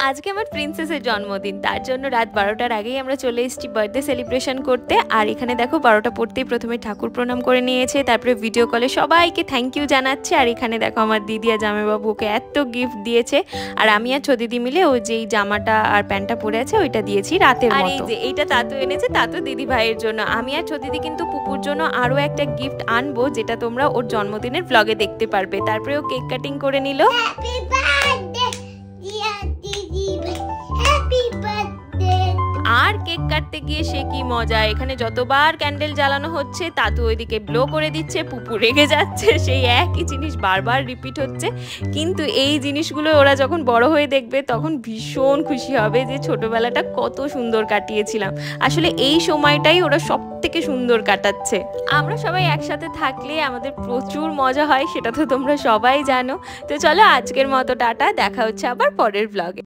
আজকে আমার প্রিন্সেসের জন্মদিন, তার জন্য রাত 12টার আগেই আমরা চলে এসেছি বার্থডে সেলিব্রেশন করতে। আর এখানে দেখো 12টা পড়তেই প্রথমে ঠাকুর প্রণাম করে নিয়েছে, তারপরে ভিডিও কলে সবাইকে থ্যাংক ইউ জানাচ্ছে। আর এখানে দেখো আমার দিদি আর জামাইবাবু ওকে এত গিফট দিয়েছে, আর আমি আর ছোট দিদি মিলে ও যেই জামাটা আর প্যান্টটা পরে আছে ওইটা দিয়েছি রাতের মতো। আর এই যে এইটা তাতু এনেছে, তাতু দিদি ভাইয়ের জন্য। আমি আর ছোট দিদি কিন্তু পুপুর জন্য আরও একটা গিফট আনবো, যেটা তোমরা ওর জন্মদিনের ব্লগে দেখতে পারবে। তারপরে ও কেক কাটিং করে নিল। আর কেক কাটতে গিয়ে সে কি মজা, এখানে যতবার ক্যান্ডেল জ্বালানো হচ্ছে তাতু ওইদিকে ব্লো করে দিচ্ছে, পুপু রেগে যাচ্ছে, সেই একই জিনিস বারবার রিপিট হচ্ছে। কিন্তু এই জিনিসগুলো ওরা যখন বড় হয়ে দেখবে তখন ভীষণ খুশি হবে যে ছোটবেলাটা কত সুন্দর কাটিয়েছিলাম। আসলে এই সময়টাই ওরা সব থেকে সুন্দর কাটাচ্ছে। আমরা সবাই একসাথে থাকলে আমাদের প্রচুর মজা হয়, সেটা তো তোমরা সবাই জানো। তো চলো আজকের মতো টাটা, দেখা হচ্ছে আবার পরের ব্লগে।